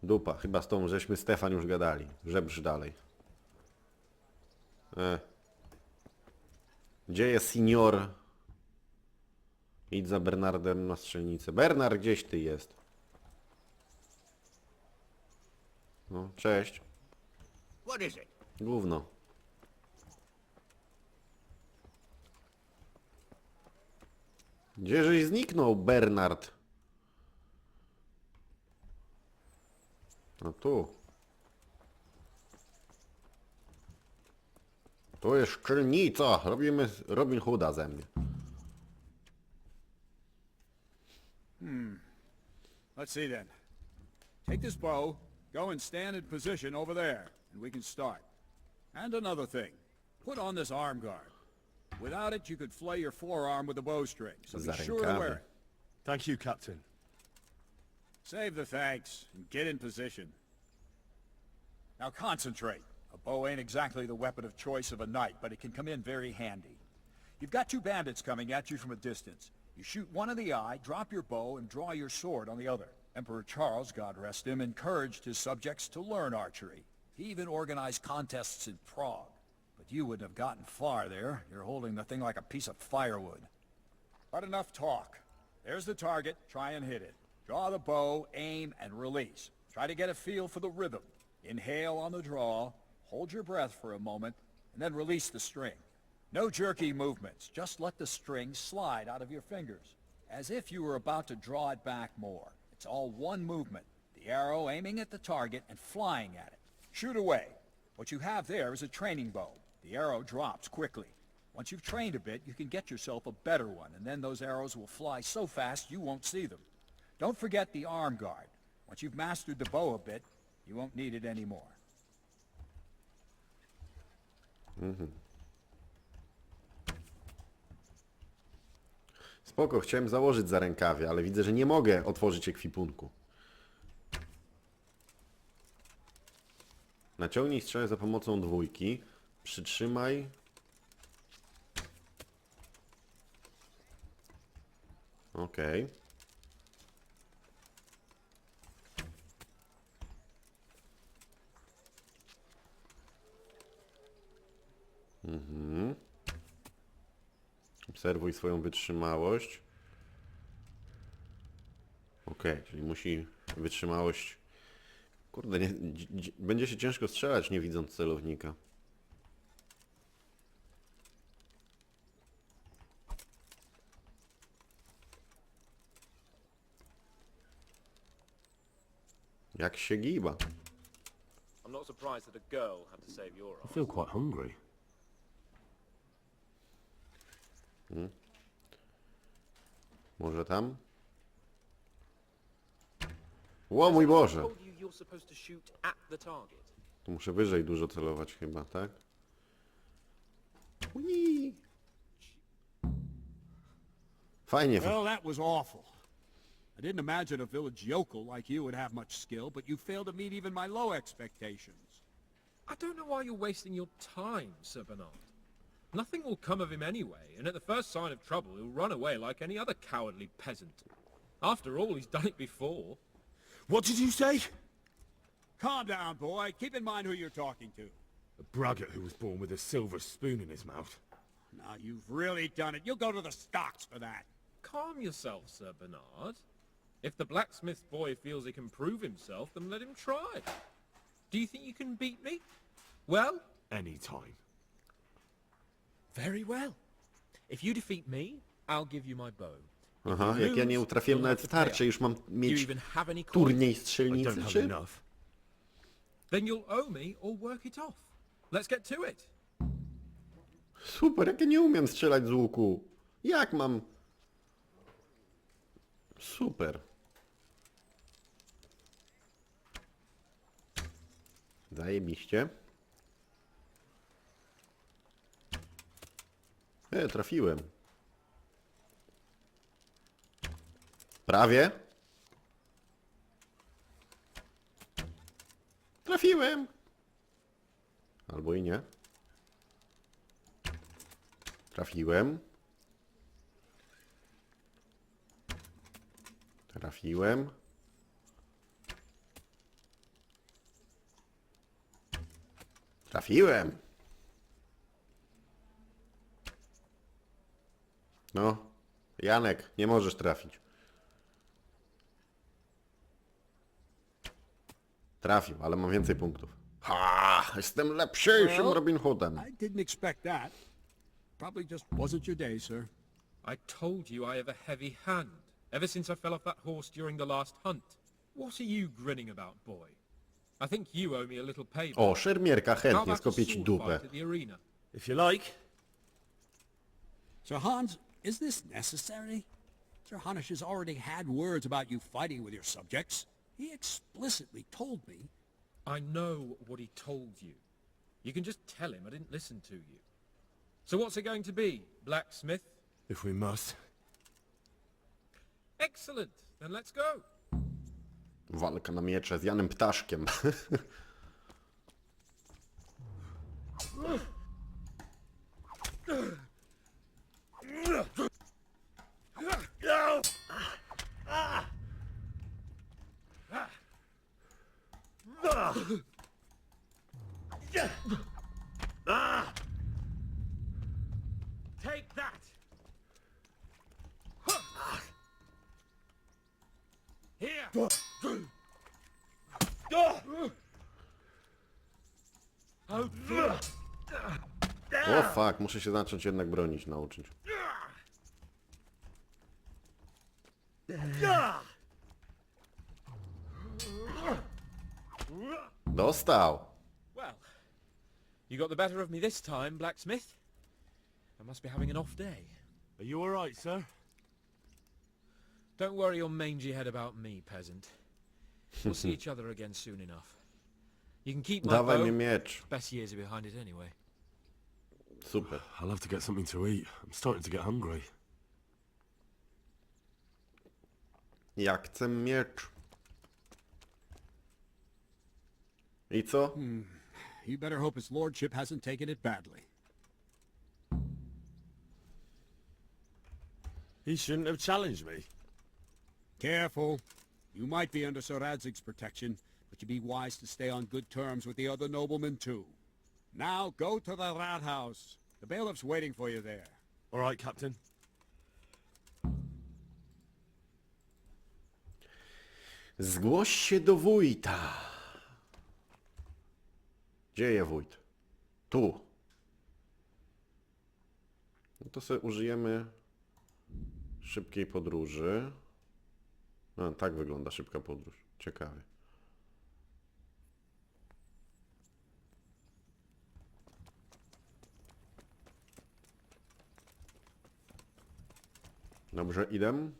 Dupa, chyba z tą żeśmy Stefan już gadali. Żebrz dalej. Gdzie jest senior? Idź za Bernardem na strzelnicę. Bernard, gdzieś ty jest? No, cześć. What is it? Gówno. Gdzieżeś zniknął, Bernard? No tu. Tu jest szczelnica. Robimy Robin Hooda ze mnie. Let's see then. Take this bow, go and stand in position over there, and we can start. And another thing, put on this arm guard. Without it, you could flay your forearm with a bowstring, so be sure to wear it. Thank you, Captain. Save the thanks, and get in position. Now concentrate. A bow ain't exactly the weapon of choice of a knight, but it can come in very handy. You've got two bandits coming at you from a distance. You shoot one in the eye, drop your bow, and draw your sword on the other. Emperor Charles, God rest him, encouraged his subjects to learn archery. He even organized contests in Prague. But you wouldn't have gotten far there. You're holding the thing like a piece of firewood. But enough talk. There's the target. Try and hit it. Draw the bow, aim, and release. Try to get a feel for the rhythm. Inhale on the draw, hold your breath for a moment, and then release the string. No jerky movements. Just let the string slide out of your fingers, as if you were about to draw it back more. It's all one movement. The arrow aiming at the target and flying at it. Shoot away. What you have there is a training bow. The arrow drops quickly. Once you've trained a bit, you can get yourself a better one, and then those arrows will fly so fast you won't see them. Don't forget the arm guard. Once you've mastered the bow a bit, you won't need it anymore. Spoko, chciałem założyć za rękawie, ale widzę, że nie mogę otworzyć ekwipunku. Naciągnij strzałę za pomocą dwójki. Przytrzymaj. Okej. Obserwuj swoją wytrzymałość. Okej, czyli musi wytrzymałość... Kurde, będzie się ciężko strzelać, nie widząc celownika. Jak się giba. I'm not surprised that a girl had to save your I feel quite hungry. Może tam? Ło mój Boże! told you you're supposed to shoot at the target. Tu muszę wyżej dużo celować chyba, tak? Ui. Fajnie. Well, that was awful. I didn't imagine a village yokel like you would have much skill, but you failed to meet even my low expectations. I don't know why you're wasting your time, Sir Bernard. Nothing will come of him anyway, and at the first sign of trouble he'll run away like any other cowardly peasant. After all, he's done it before. What did you say? Calm down, boy. Keep in mind who you're talking to. A braggart who was born with a silver spoon in his mouth. Now, you've really done it. You'll go to the stocks for that. Calm yourself, Sir Bernard. If the blacksmith boy feels he can prove himself, then let him try. Do you think you can beat me? Well? Any time. Very well. If you defeat me, I'll give you my bow. Aha, jak ja nie utrafiłem nawet w tarczę, już mam mieć turniej strzelnicy, czy? Then you'll owe me or work it off. Let's get to it. Super, jak ja nie umiem strzelać z łuku. Jak mam? Super. Zajebiście. Trafiłem. Prawie. Trafiłem. Albo i nie. Trafiłem. Trafiłem. Trafiłem. No, Janek, nie możesz trafić. Trafił, ale mam więcej punktów. Ha! Jestem lepszym Robin Hoodem. I didn't expect that. Probably just wasn't your day, sir. I told you I have a heavy hand, ever since I fell off that horse during the last hunt. What are you grinning about, boy? I think you owe me a little payback. O, szermierka, How chętnie about a skopię ci sword dupę. fight at the arena? If you like. Sir Hans, is this necessary? Sir Hanush has already had words about you fighting with your subjects. He explicitly told me. I know what he told you. You can just tell him I didn't listen to you. So what's it going to be, blacksmith? If we must. Excellent. Then let's go. Walka na miecze z Janem Ptaszkiem. Take that. Here. O fuck, muszę się zacząć jednak bronić, nauczyć. Dostał. Well, you got the better of me this time, blacksmith. I must be having an off day. Are you all right, sir? Don't worry your mangy head about me, peasant. We'll see each other again soon enough. You can keep my Dawaj bow. mi miecz. Best years are behind it anyway. Super. I'll have to get something to eat. I'm starting to get hungry. Ja chcę miecz. I co? You better hope his lordship hasn't taken it badly. He shouldn't have challenged me. Careful. You might be under Sir Radzig's protection, but you'd be wise to stay on good terms with the other noblemen too. Now go to the rathouse. The bailiff's waiting for you there. All right, Captain. Zgłoś się do wójta. Gdzie jest wójt? Tu. No to sobie użyjemy szybkiej podróży. No, tak wygląda szybka podróż. Ciekawie. Dobrze idę?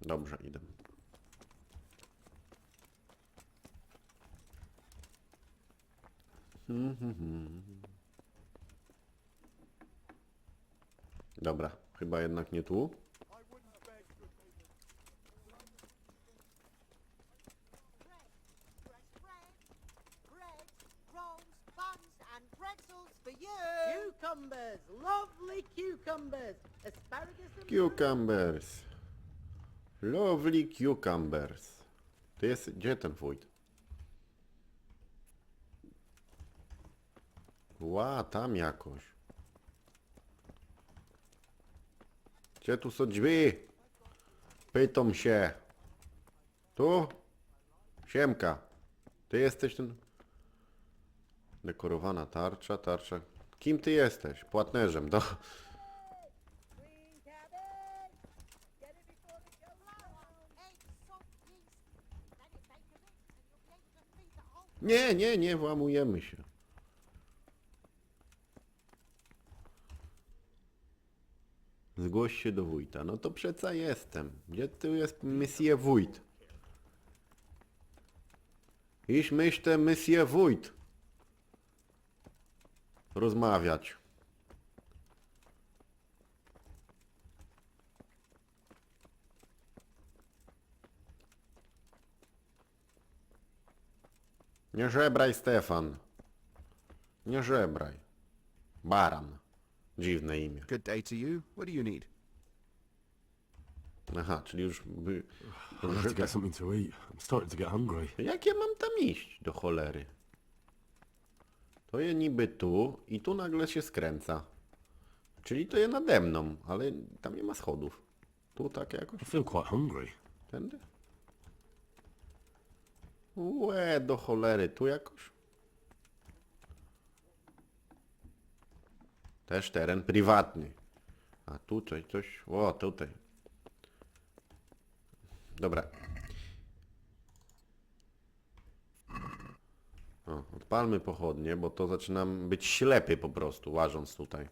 Dobrze idę. Dobra, chyba jednak nie tu. Cucumbers, lovely cucumbers, asparagus and Cucumbers. Lovely cucumbers. To jest... Gdzie ten wójt? Ła, tam jakoś. Gdzie tu są drzwi? Pytam się. Tu? Siemka. Ty jesteś ten... Dekorowana tarcza, tarcza. Kim ty jesteś? Płatnerzem, do... Nie, nie, nie włamujemy się. Zgłoś się do wójta. No to przeca jestem. Gdzie tu jest monsieur wójt? Iż myślę monsieur wójt. Rozmawiać. Nie żebraj, Stefan. Nie żebraj. Baran. Dziwne imię. Good day to you. What do you need? Aha, czyli już by... I'll have to get something to eat. I'm starting to get hungry. Jak ja mam tam iść, do cholery? To je niby tu i tu nagle się skręca. Czyli to je nade mną, ale tam nie ma schodów. Tu tak jakoś? I feel quite hungry. Tędy? Łe, do cholery, tu jakoś? Też teren prywatny. A tutaj coś... O, tutaj. Dobra. O, odpalmy pochodnie, bo to zaczynam być ślepy po prostu, łażąc tutaj.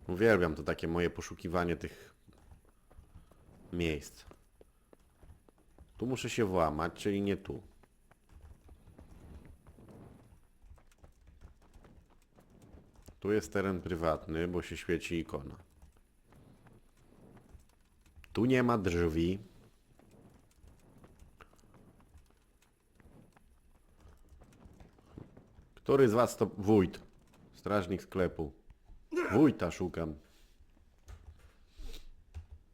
Uwielbiam to takie moje poszukiwanie tych miejsc. Tu muszę się włamać, czyli nie tu. Tu jest teren prywatny, bo się świeci ikona. Tu nie ma drzwi. Który z was to wójt? Strażnik sklepu. Wójta szukam.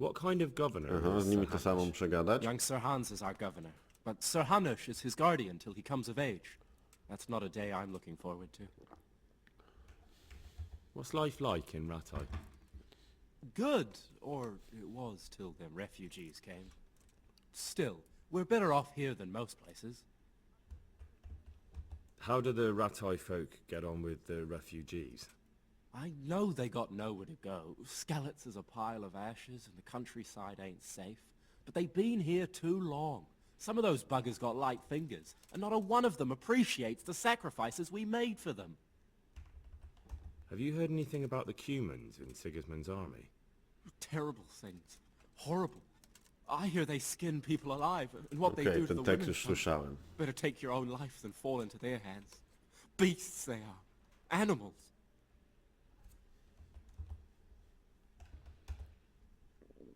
What kind of governor? Aha, z nimi to samo przegadać. Young Sir Hans is our governor, but Sir Hanush is his guardian till he comes of age. That's not a day I'm looking forward to. What's life like in Rattay? Good, or it was till them refugees came. Still, we're better off here than most places. How do the Rattay folk get on with the refugees? I know they got nowhere to go. Skelett's is a pile of ashes and the countryside ain't safe. But they've been here too long. Some of those buggers got light fingers, and not a one of them appreciates the sacrifices we made for them. Have you heard anything about the Cumans in Sigismund's army? Terrible things. Horrible. I hear they skin people alive, and what they Okej, do to ten the tekst women. już słyszałem. Better take your own life than fall into their hands. Beasts they are. Animals.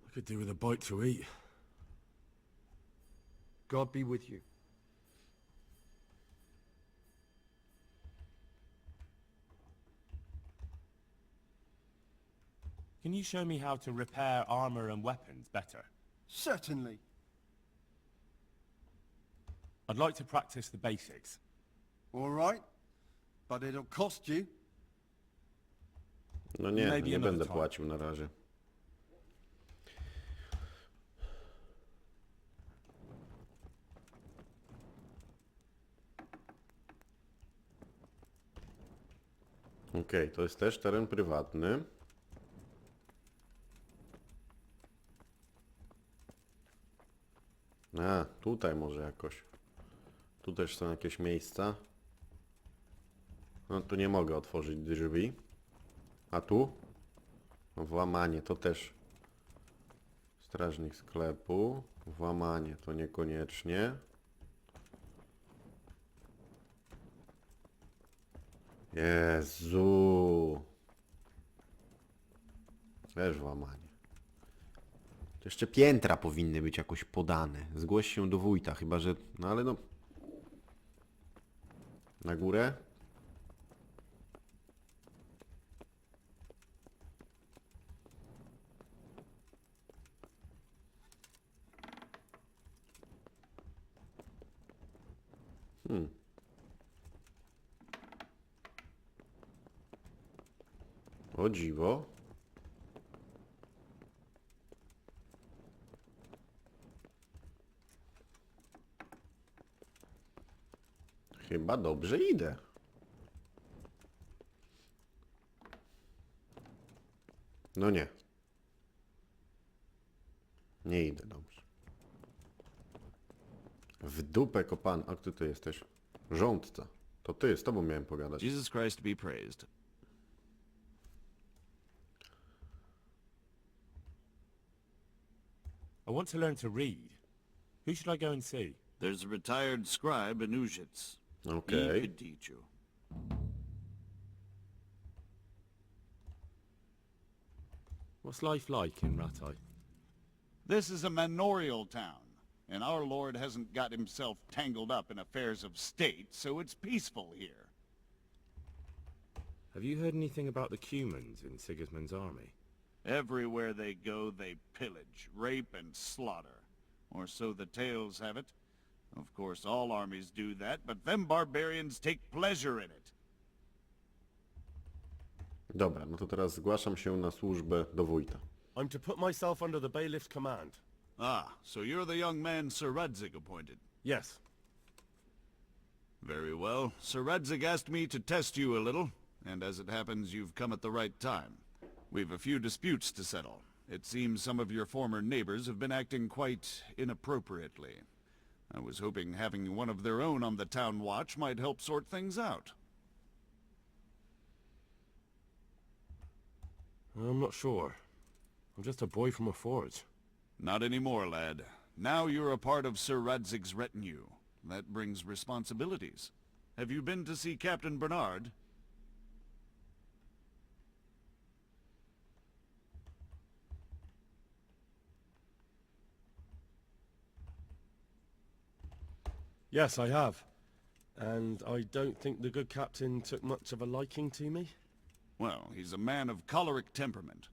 I could do with a bite to eat. God be with you. Can you show me how to repair armor and weapons better? Certainly. I'd like to practice the basics. All right. But it'll cost you. No nie, Maybe nie another będę time. płacił na razie. Okej, to jest też teren prywatny. A, tutaj może jakoś. Tu też są jakieś miejsca. No tu nie mogę otworzyć drzwi. A tu? No, włamanie to też. Strażnik sklepu. Włamanie to niekoniecznie. Jezu. Też włamanie. To jeszcze piętra powinny być jakoś podane. Zgłoś się do wójta, chyba że... No ale no... Na górę? O dziwo. Chyba dobrze idę. No nie. Nie idę dobrze. W dupę kopan. A kto ty jesteś? Rządca. To ty, z tobą miałem pogadać. Jesus Christ be praised. I want to learn to read. Who should I go and see? There's a retired scribe in Ujits. Okay. He could teach you. What's life like in Rattay? This is a manorial town, and our lord hasn't got himself tangled up in affairs of state, so it's peaceful here. Have you heard anything about the Cumans in Sigismund's army? Everywhere they go, they pillage, rape, and slaughter. Or so the tales have it. Of course, all armies do that, but them barbarians take pleasure in it. Dobra, no to teraz zgłaszam się na służbę do wójta. I'm to put myself under the bailiff's command. Ah, so you're the young man Sir Radzig appointed. Yes. Very well. Sir Radzig asked me to test you a little, and as it happens, you've come at the right time. We've a few disputes to settle. It seems some of your former neighbors have been acting quite inappropriately. I was hoping having one of their own on the town watch might help sort things out. I'm not sure. I'm just a boy from a forge. Not anymore, lad. Now you're a part of Sir Radzig's retinue. That brings responsibilities. Have you been to see Captain Bernard? Yes, I have. And I don't think the good captain took much of a liking to me. Well, he's a man of choleric temperament.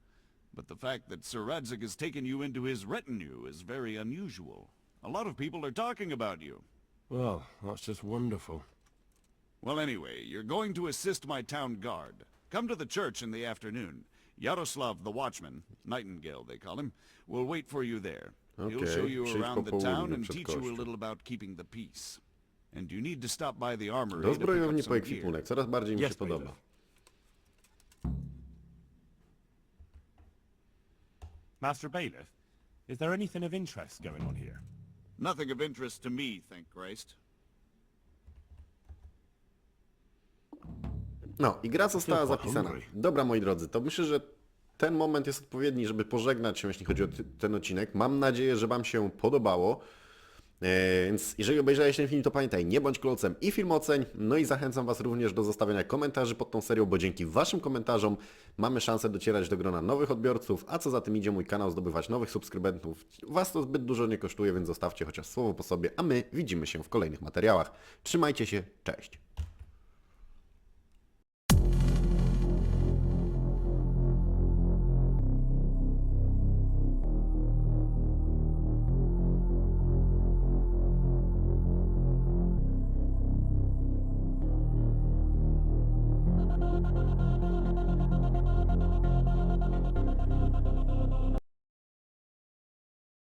But the fact that Sir Radzig has taken you into his retinue is very unusual. A lot of people are talking about you. Well, that's just wonderful. Well, anyway, you're going to assist my town guard. Come to the church in the afternoon. Yaroslav the watchman, Nightingale they call him, will wait for you there. He'll show you around the town and teach you a little about keeping the peace. And you need to stop by the armory Do to pick zbrojowni up po some gear. ekwipunek. Coraz bardziej mi się podoba. Master Bailiff, is there anything of interest going on here? Nothing of interest to me, thank Christ. No i gra została zapisana. Dobra, moi drodzy, to myślę, że ten moment jest odpowiedni, żeby pożegnać się, jeśli chodzi o ten odcinek. Mam nadzieję, że Wam się podobało. Więc jeżeli obejrzałeś ten film, to pamiętaj, nie bądź klocem i film oceń. No i zachęcam Was również do zostawiania komentarzy pod tą serią, bo dzięki Waszym komentarzom mamy szansę docierać do grona nowych odbiorców, a co za tym idzie, mój kanał zdobywać nowych subskrybentów. Was to zbyt dużo nie kosztuje, więc zostawcie chociaż słowo po sobie, a my widzimy się w kolejnych materiałach. Trzymajcie się, cześć!